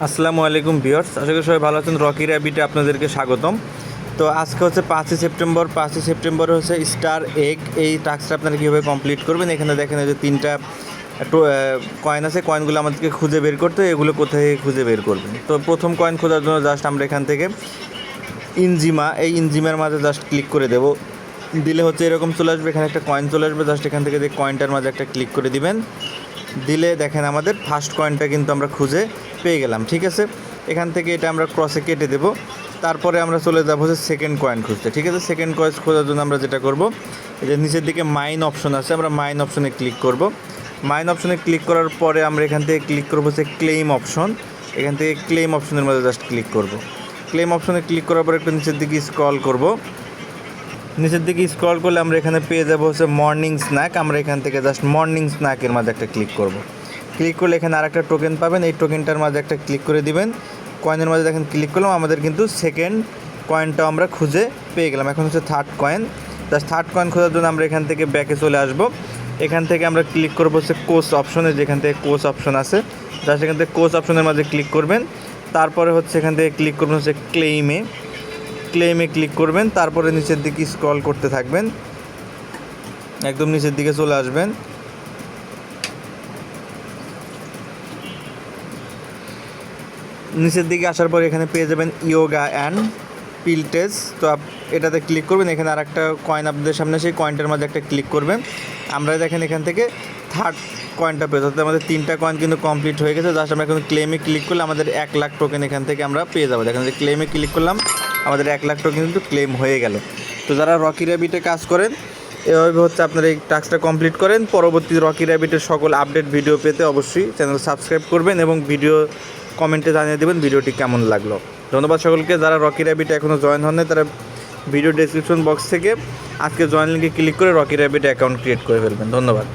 আসসালামু আলাইকুম ভিউয়ার্স, আশা করি সবাই ভালো আছেন। রকি র্যাবিটে আপনাদেরকে স্বাগতম। তো আজকে হচ্ছে 5ই সেপ্টেম্বরে হচ্ছে স্টার এগ এই টাস্কটা আপনারা কীভাবে কমপ্লিট করবেন। এখানে দেখেন যে 3টা কয়েন আছে, কয়েনগুলো আমাদেরকে খুঁজে বের করতে হয়। এগুলো কোথায় খুঁজে বের করবেন? তো প্রথম কয়েন খোঁজার জন্য জাস্ট আমরা এখান থেকে ইনজিমার মাঝে জাস্ট ক্লিক করে দেবো। দিলে হচ্ছে এরকম চলে আসবে, এখানে একটা কয়েন চলে আসবে। জাস্ট এখান থেকে যে কয়েনটার মাঝে একটা ক্লিক করে দিবেন। দিলে দেখেন আমাদের ফার্স্ট কয়েনটা কিন্তু আমরা খুঁজে পেয়ে গেলাম। ঠিক আছে, এখান থেকে এটা আমরা ক্রসে কেটে দেবো। তারপরে আমরা চলে যাবো হচ্ছে সেকেন্ড কয়েন খুঁজতে। ঠিক আছে, সেকেন্ড কয়েন খোঁজার জন্য আমরা যেটা করব, যে নিচের দিকে মাইন অপশন আছে, আমরা মাইন অপশনে ক্লিক করব। মাইন অপশনে ক্লিক করার পরে আমরা এখান থেকে ক্লিক করবো হচ্ছে ক্লেম অপশন। এখান থেকে ক্লেম অপশনের মধ্যে জাস্ট ক্লিক করব। ক্লেম অপশনে ক্লিক করার পর একটু নিচের দিকে স্ক্রল করব। নিচের দিকে স্ক্রল করলে আমরা এখানে পেয়ে যাবো হচ্ছে মর্নিং স্ন্যাক। আমরা এখান থেকে জাস্ট মর্নিং স্ন্যাকের মাঝে একটা ক্লিক করব। ক্লিক করলে এখানে আরেকটা টোকেন পাবেন, এই টোকেনটার মাঝে একটা ক্লিক করে দিবেন। কয়েনের মাঝে দেখেন ক্লিক করলাম, আমাদের কিন্তু সেকেন্ড কয়েনটাও আমরা খুঁজে পেয়ে গেলাম। এখন হচ্ছে third coin. Just third coin খোঁজার জন্য আমরা এখান থেকে ব্যাকে চলে আসব। এখান থেকে আমরা ক্লিক করবো হচ্ছে কোচ অপশনে, যেখান থেকে কোচ অপশন আছে। জাস্ট এখান থেকে কোচ অপশনের মাঝে ক্লিক করবেন। তারপরে হচ্ছে এখান থেকে ক্লিক করবেন হচ্ছে ক্লেইমে ক্লিক করবেন। তারপরে নিচের দিকে স্ক্রল করতে থাকবেন, একদম নিচের দিকে চলে আসবেন। নিচের দিকে আসার পর এখানে পেয়ে যাবেন ইয়োগা অ্যান্ড পিলটেস। তো এটাতে ক্লিক করবেন। এখানে আর একটা কয়েন আপনাদের সামনে, সেই কয়েনটার মাঝে একটা ক্লিক করবেন। আমরা দেখেন এখান থেকে থার্ড কয়েনটা পেয়ে, অর্থাৎ আমাদের 3টা কয়েন কিন্তু কমপ্লিট হয়ে গেছে। জাস্ট আমরা এখন ক্লেমে ক্লিক করলে আমাদের 1 লাখ টোকেন এখান থেকে আমরা পেয়ে যাবো। দেখেন যে ক্লেমে ক্লিক করলাম, আমাদের 1 লাখ টোকেন কিন্তু ক্লেম হয়ে গেল। তো যারা রকি র্যাবিটে কাজ করেন, এভাবে হচ্ছে আপনারা এই টাস্কটা কমপ্লিট করেন। পরবর্তী রকি র্যাবিটের সকল আপডেট ভিডিও পেতে অবশ্যই চ্যানেল সাবস্ক্রাইব করবেন এবং ভিডিও কমেন্টে জানিয়ে দেবেন ভিডিওটি কেমন লাগলো। ধন্যবাদ সকলকে। যারা রকি র্যাবিটে এখনও জয়েন হন নাই, তারা ভিডিও ডেসক্রিপশন বক্স থেকে আজকে জয়েন লিঙ্কে ক্লিক করে রকি র্যাবিট অ্যাকাউন্ট ক্রিয়েট করে ফেলবেন। ধন্যবাদ।